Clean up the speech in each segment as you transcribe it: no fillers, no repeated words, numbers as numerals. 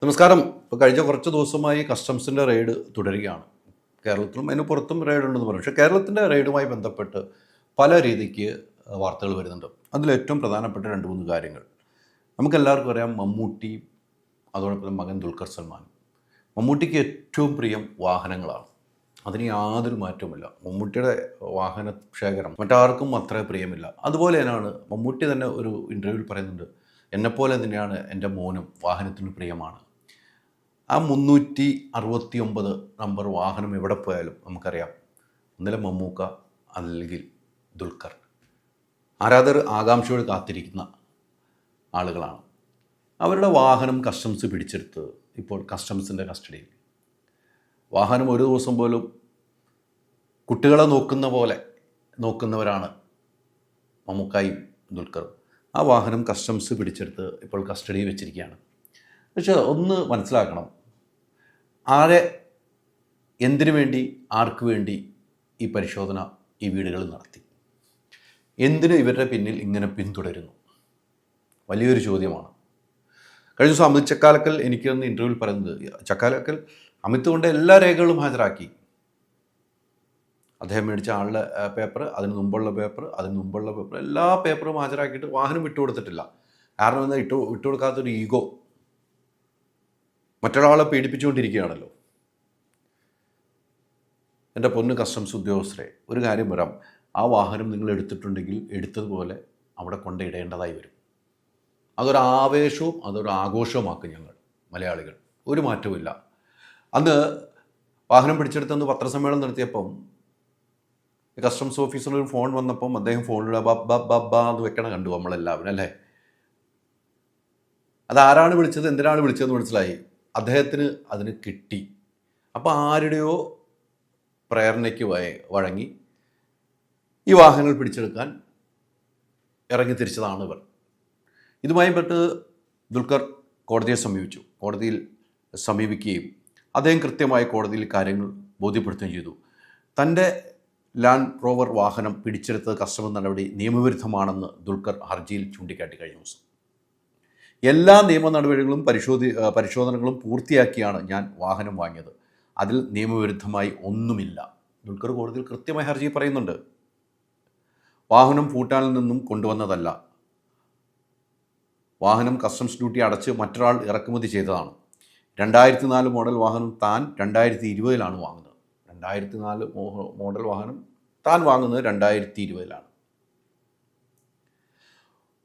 നമസ്കാരം. ഇപ്പോൾ കഴിഞ്ഞ കുറച്ച് ദിവസമായി കസ്റ്റംസിൻ്റെ റെയ്ഡ് തുടരുകയാണ്. കേരളത്തിലും അതിന് പുറത്തും റെയ്ഡ് ഉണ്ടെന്ന് പറയും. പക്ഷേ കേരളത്തിൻ്റെ റെയ്ഡുമായി ബന്ധപ്പെട്ട് പല രീതിക്ക് വാർത്തകൾ വരുന്നുണ്ട്. അതിലേറ്റവും പ്രധാനപ്പെട്ട 2-3 കാര്യങ്ങൾ. നമുക്കെല്ലാവർക്കും അറിയാം, മമ്മൂട്ടി അതോടൊപ്പം മകൻ ദുൽഖർ സൽമാൻ. മമ്മൂട്ടിക്ക് ഏറ്റവും പ്രിയം വാഹനങ്ങളാണ്. അതിന് യാതൊരു മാറ്റവുമില്ല. മമ്മൂട്ടിയുടെ വാഹന ശേഖരം മറ്റാർക്കും അത്ര പ്രിയമില്ല. അതുപോലെ തന്നെയാണ് മമ്മൂട്ടി തന്നെ ഒരു ഇൻ്റർവ്യൂവിൽ പറയുന്നുണ്ട്, എന്നെപ്പോലെ തന്നെയാണ് എൻ്റെ മോനും വാഹനത്തിന് പ്രിയമാണ്. ആ 369 നമ്പർ വാഹനം എവിടെ പോയാലും നമുക്കറിയാം, ഒന്നിലെ മമ്മൂക്ക അല്ലെങ്കിൽ ദുൽഖർ. ആരാധകർ ആകാംക്ഷയോട് കാത്തിരിക്കുന്ന ആളുകളാണ്. അവരുടെ വാഹനം കസ്റ്റംസ് പിടിച്ചെടുത്ത് ഇപ്പോൾ കസ്റ്റംസിൻ്റെ കസ്റ്റഡിയിൽ. വാഹനം ഒരു ദിവസം പോലും കുട്ടികളെ നോക്കുന്ന പോലെ നോക്കുന്നവരാണ് മമ്മൂക്കായും ദുൽഖറും. ആ വാഹനം കസ്റ്റംസ് പിടിച്ചെടുത്ത് ഇപ്പോൾ കസ്റ്റഡിയിൽ വെച്ചിരിക്കുകയാണ്. പക്ഷേ ഒന്ന് മനസ്സിലാക്കണം, ആരെ എന്തിനു വേണ്ടി ആർക്ക് വേണ്ടി ഈ പരിശോധന ഈ വീടുകളിൽ നടത്തി, എന്തിന് ഇവരുടെ പിന്നിൽ ഇങ്ങനെ പിന്തുടരുന്നു, വലിയൊരു ചോദ്യമാണ്. കഴിഞ്ഞ ദിവസം അമിത് ചക്കാലക്കൽ എനിക്കൊന്ന് ഇൻ്റർവ്യൂവിൽ പറയുന്നത്, ചക്കാലക്കൽ അമിത് കൊണ്ട് എല്ലാ രേഖകളും ഹാജരാക്കി. അദ്ദേഹം മേടിച്ച ആളുടെ പേപ്പർ, അതിന് മുമ്പുള്ള പേപ്പർ, എല്ലാ പേപ്പറും ഹാജരാക്കിയിട്ട് വാഹനം വിട്ടുകൊടുത്തിട്ടില്ല. കാരണം എന്താ, വിട്ടുകൊടുക്കാത്തൊരു ഈഗോ, മറ്റൊരാളെ പീഡിപ്പിച്ചുകൊണ്ടിരിക്കുകയാണല്ലോ. എൻ്റെ പൊന്ന് കസ്റ്റംസ് ഉദ്യോഗസ്ഥരെ, ഒരു കാര്യം വരാം, ആ വാഹനം നിങ്ങൾ എടുത്തിട്ടുണ്ടെങ്കിൽ എടുത്തതുപോലെ അവിടെ കൊണ്ടിടേണ്ടതായി വരും. അതൊരു ആവേശവും അതൊരു ആഘോഷവുമാക്കും ഞങ്ങൾ മലയാളികൾ. ഒരു മാറ്റവുമില്ല. അന്ന് വാഹനം പിടിച്ചെടുത്തെന്ന് പത്രസമ്മേളനം നടത്തിയപ്പം കസ്റ്റംസ് ഓഫീസറിന് ഒരു ഫോൺ വന്നപ്പം അദ്ദേഹം ഫോണിലൂടെ ബബ്ബ എന്ന് വെക്കണ കണ്ടു നമ്മളെല്ലാവരും, അല്ലേ? അതാരാണ് വിളിച്ചത്, എന്തിനാണ് വിളിച്ചതെന്ന് മനസ്സിലായി. അദ്ദേഹത്തിന് അതിന് കിട്ടി. അപ്പോൾ ആരുടെയോ പ്രേരണയ്ക്ക് വഴങ്ങി ഈ വാഹനങ്ങൾ പിടിച്ചെടുക്കാൻ ഇറങ്ങി തിരിച്ചതാണ് ഇവർ. ഇതുമായി പെട്ട് ദുൽഖർ കോടതിയെ സമീപിച്ചു. കോടതിയിൽ സമീപിക്കുകയും അദ്ദേഹം കൃത്യമായി കോടതിയിൽ കാര്യങ്ങൾ ബോധ്യപ്പെടുത്തുകയും ചെയ്തു. തൻ്റെ ലാൻഡ് റോവർ വാഹനം പിടിച്ചെടുത്ത കസ്റ്റംസ് നടപടി നിയമവിരുദ്ധമാണെന്ന് ദുൽഖർ ഹർജിയിൽ ചൂണ്ടിക്കാട്ടി കഴിഞ്ഞ ദിവസം. എല്ലാ നിയമ നടപടികളും പരിശോധനകളും പൂർത്തിയാക്കിയാണ് ഞാൻ വാഹനം വാങ്ങിയത്. അതിൽ നിയമവിരുദ്ധമായി ഒന്നുമില്ല. ദുൽഖർ കോടതിയിൽ കൃത്യമായി ഹർജി പറയുന്നുണ്ട്. വാഹനം ഭൂട്ടാനിൽ നിന്നും കൊണ്ടുവന്നതല്ല. വാഹനം കസ്റ്റംസ് ഡ്യൂട്ടി അടച്ച് മറ്റൊരാൾ ഇറക്കുമതി ചെയ്തതാണ്. 2004 മോഡൽ വാഹനം താൻ 2020 വാങ്ങുന്നത്. 2004 മോഡൽ വാഹനം താൻ വാങ്ങുന്നത് 2020.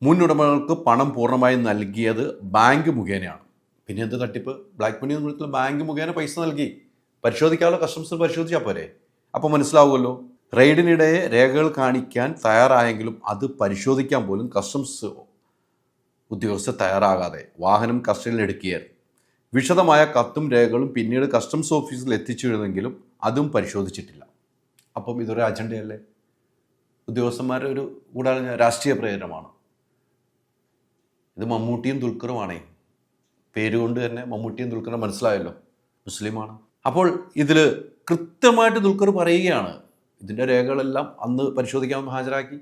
മുൻ ഉടമകൾക്ക് പണം പൂർണ്ണമായും നൽകിയത് ബാങ്ക് മുഖേനയാണ്. പിന്നെ എന്ത് തട്ടിപ്പ്? ബ്ലാക്ക് മണി എന്ന് വിളിക്കുന്ന ബാങ്ക് മുഖേന പൈസ നൽകി. പരിശോധിക്കാനുള്ള കസ്റ്റംസ് പരിശോധിച്ചാൽ പോരെ? അപ്പോൾ മനസ്സിലാവുമല്ലോ. റെയ്ഡിനിടെ രേഖകൾ കാണിക്കാൻ തയ്യാറായെങ്കിലും അത് പരിശോധിക്കാൻ പോലും കസ്റ്റംസ് ഉദ്യോഗസ്ഥർ തയ്യാറാകാതെ വാഹനം കസ്റ്റഡിയിൽ എടുക്കുകയായിരുന്നു. വിശദമായ കത്തും രേഖകളും പിന്നീട് കസ്റ്റംസ് ഓഫീസിൽ എത്തിച്ചിരുന്നെങ്കിലും അതും പരിശോധിച്ചിട്ടില്ല. അപ്പം ഇതൊരു അജണ്ടയല്ലേ? ഉദ്യോഗസ്ഥന്മാരുടെ ഒരു കൂടാതെ രാഷ്ട്രീയ പ്രേരണമാണ്. ഇത് മമ്മൂട്ടിയും ദുൽഖറുമാണേ. പേരുകൊണ്ട് തന്നെ മമ്മൂട്ടിയും ദുൽഖറും മനസ്സിലായല്ലോ, മുസ്ലിമാണ്. അപ്പോൾ ഇതിൽ കൃത്യമായിട്ട് ദുൽഖർ പറയുകയാണ്, ഇതിൻ്റെ രേഖകളെല്ലാം അന്ന് പരിശോധിക്കാമെന്ന് ഹാജരാക്കി.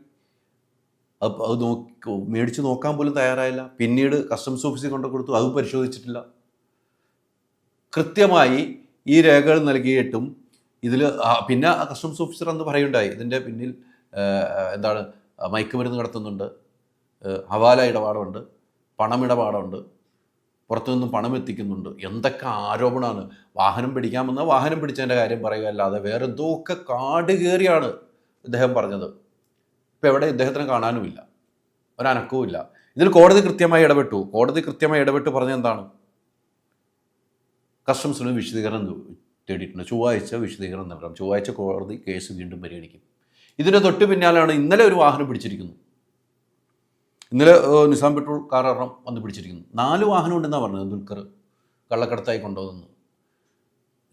അത് മേടിച്ച് നോക്കാൻ പോലും തയ്യാറായില്ല. പിന്നീട് കസ്റ്റംസ് ഓഫീസിൽ കൊണ്ടു കൊടുത്തു, അതും പരിശോധിച്ചിട്ടില്ല. കൃത്യമായി ഈ രേഖകൾ നൽകിയിട്ടും ഇതിൽ പിന്നെ കസ്റ്റംസ് ഓഫീസർ അന്ന് പറയുണ്ടായി, ഇതിൻ്റെ പിന്നിൽ എന്താണ്, മയക്കുമരുന്ന് കടത്തുന്നുണ്ട്, ഹവാല ഇടപാടുണ്ട്, പണമിടപാടുണ്ട്, പുറത്തുനിന്നും പണം എത്തിക്കുന്നുണ്ട്. എന്തൊക്കെ ആരോപണമാണ്. വാഹനം പിടിക്കാമെന്ന് വാഹനം പിടിച്ചതിൻ്റെ കാര്യം പറയുക അല്ലാതെ വേറെ എന്തൊക്കെ കാട് കയറിയാണ് ഇദ്ദേഹം പറഞ്ഞത്. ഇപ്പം എവിടെ ഇദ്ദേഹത്തിന് കാണാനുമില്ല, ഒരനക്കവുമില്ല. ഇതിൽ കോടതി കൃത്യമായി ഇടപെട്ട് പറഞ്ഞത് എന്താണ്? കസ്റ്റംസിന് വിശദീകരണം തേടിയിട്ടുണ്ട്. ചൊവ്വാഴ്ച വിശദീകരണം നൽകണം. ചൊവ്വാഴ്ച കോടതി കേസ് വീണ്ടും പരിഗണിക്കും. ഇതിൻ്റെ തൊട്ട് പിന്നാലെയാണ് ഇന്നലെ ഒരു വാഹനം പിടിച്ചിരിക്കുന്നു. ഇന്നലെ നിസാം പെട്രോൾ കാർ വന്ന് പിടിച്ചിരിക്കുന്നു. 4 വാഹനം ഉണ്ടെന്നാണ് പറഞ്ഞത് ദുൽഖർ കള്ളക്കടത്തായി കൊണ്ടുവന്നു.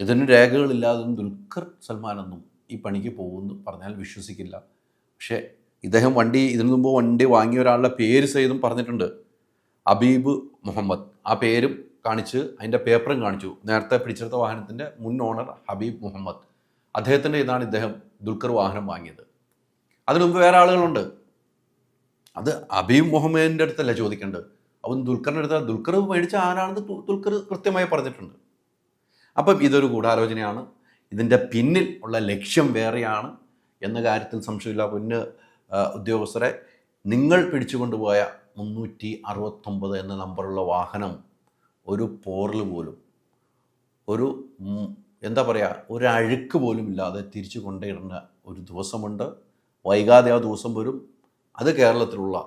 ഇതിന് രേഖകളില്ലാതെ ദുൽഖർ സൽമാനൊന്നും ഈ പണിക്ക് പോകുമെന്ന് പറഞ്ഞാൽ വിശ്വസിക്കില്ല. പക്ഷേ ഇദ്ദേഹം ഇതിനു മുമ്പ് വണ്ടി വാങ്ങിയ ഒരാളുടെ പേര് സഹിതം പറഞ്ഞിട്ടുണ്ട്, ഹബീബ് മുഹമ്മദ്. ആ പേരും കാണിച്ച് അതിൻ്റെ പേപ്പറും കാണിച്ചു. നേരത്തെ പിടിച്ചെടുത്ത വാഹനത്തിൻ്റെ മുൻ ഓണർ ഹബീബ് മുഹമ്മദ്, അദ്ദേഹത്തിൻ്റെ ഇതാണ് ഇദ്ദേഹം ദുൽഖർ വാഹനം വാങ്ങിയത്. അതിനു മുമ്പ് വേറെ ആളുകളുണ്ട്. അത് ഹബീബ് മുഹമ്മദിൻ്റെ അടുത്തല്ല ചോദിക്കേണ്ടത്, അവൻ ദുൽഖറിൻ്റെ അടുത്ത് ദുൽഖർ മേടിച്ച ആരാണെന്ന് ദുൽഖർ കൃത്യമായി പറഞ്ഞിട്ടുണ്ട്. അപ്പം ഇതൊരു ഗൂഢാലോചനയാണ്, ഇതിൻ്റെ പിന്നിൽ ഉള്ള ലക്ഷ്യം വേറെയാണ് എന്ന കാര്യത്തിൽ സംശയമില്ല. പൊന്ന് ഉദ്യോഗസ്ഥരെ, നിങ്ങൾ പിടിച്ചുകൊണ്ടുപോയ 369 എന്ന നമ്പറുള്ള വാഹനം ഒരു പോറൽ പോലും, ഒരു എന്താ പറയുക, ഒരു അഴുക്ക് പോലും ഇല്ലാതെ തിരിച്ചു കൊണ്ടിടുന്ന ഒരു ദിവസമുണ്ട്. വൈകാതെ ആ ദിവസം വരും. അത് കേരളത്തിലുള്ള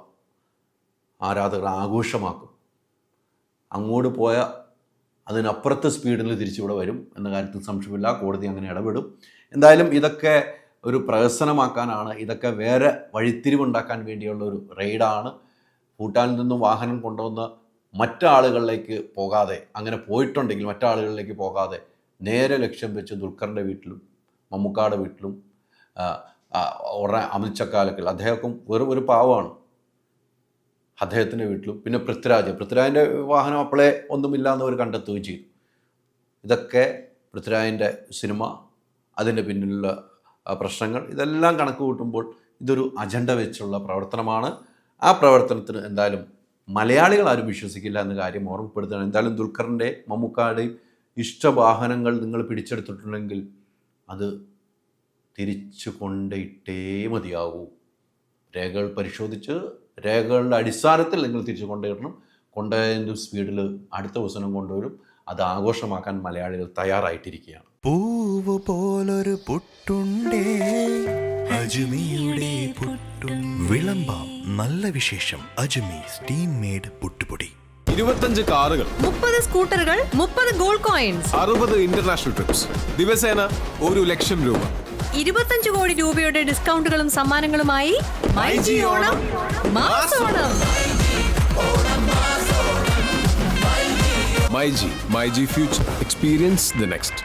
ആരാധകർ ആഘോഷമാക്കും. അങ്ങോട്ട് പോയ അതിനപ്പുറത്തെ സ്പീഡിൽ തിരിച്ചിവിടെ വരും എന്ന കാര്യത്തിൽ സംശയമില്ല. കോടതി അങ്ങനെ ഇടപെടും. എന്തായാലും ഇതൊക്കെ ഒരു പ്രഹസനമാക്കാനാണ്, ഇതൊക്കെ വേറെ വഴിത്തിരിവുണ്ടാക്കാൻ വേണ്ടിയുള്ള ഒരു റെയ്ഡാണ്. ഭൂട്ടാനിൽ നിന്നും വാഹനം കൊണ്ടുവന്ന് മറ്റാളുകളിലേക്ക് പോകാതെ, അങ്ങനെ പോയിട്ടുണ്ടെങ്കിൽ മറ്റാളുകളിലേക്ക് പോകാതെ നേരെ ലക്ഷ്യം വെച്ച് ദുൽഖറിൻ്റെ വീട്ടിലും മമ്മൂക്കായുടെ വീട്ടിലും അമിത് ചക്കാലക്കൽ, അദ്ദേഹമൊക്കെ വെറും ഒരു പാവമാണ്, അദ്ദേഹത്തിൻ്റെ വീട്ടിലും, പിന്നെ പൃഥ്വിരാജിൻ്റെ വാഹനം അപ്പോഴേ ഒന്നുമില്ല എന്നവർ കണ്ടെത്തുകയും ചെയ്തു. ഇതൊക്കെ പൃഥ്വിരാജിൻ്റെ സിനിമ, അതിൻ്റെ പിന്നിലുള്ള പ്രശ്നങ്ങൾ, ഇതെല്ലാം കണക്ക് കൂട്ടുമ്പോൾ ഇതൊരു അജണ്ട വെച്ചുള്ള പ്രവർത്തനമാണ്. ആ പ്രവർത്തനത്തിന് എന്തായാലും മലയാളികൾ ആരും വിശ്വസിക്കില്ല എന്ന കാര്യം ഓർമ്മപ്പെടുത്തുകയാണ്. എന്തായാലും ദുൽഖറിൻ്റെ മമ്മൂക്കായുടെയും ഇഷ്ടവാഹനങ്ങൾ നിങ്ങൾ പിടിച്ചെടുത്തിട്ടുണ്ടെങ്കിൽ അത് തിരിച്ചു കൊണ്ടിട്ടേ മതിയാകൂ. രേഖകൾ പരിശോധിച്ച് രേഖകളുടെ അടിസ്ഥാനത്തിൽ നിങ്ങൾ തിരിച്ചു കൊണ്ടുവരണം. കൊണ്ടുപോയതിൻ്റെ സ്പീഡിൽ അടുത്ത ദിവസം കൊണ്ടുവരും. അത് ആഘോഷമാക്കാൻ മലയാളികൾ തയ്യാറായിട്ടിരിക്കുകയാണ്. പൂവ് പോലൊരു പുട്ടുണ്ടേ അജ്മിയുടെ പുട്ടും. വിളമ്പാം നല്ല വിശേഷം. അജ്മി സ്റ്റീം മെയ്ഡ് പുട്ടുപൊടി. 25 കാറുകൾ, 30 സ്കൂട്ടറുകൾ, 30 ഗോൾഡ് കോയിൻസ്, 60 ഇന്റർനാഷണൽ ട്രിപ്സ്, ദിവസേന 1 ലക്ഷം രൂപ, 25 കോടി രൂപയുടെ ഡിസ്കൗണ്ടുകളും സമ്മാനങ്ങളുമായി മൈജി ഓണം മാസോണം. MyG future, experience the next.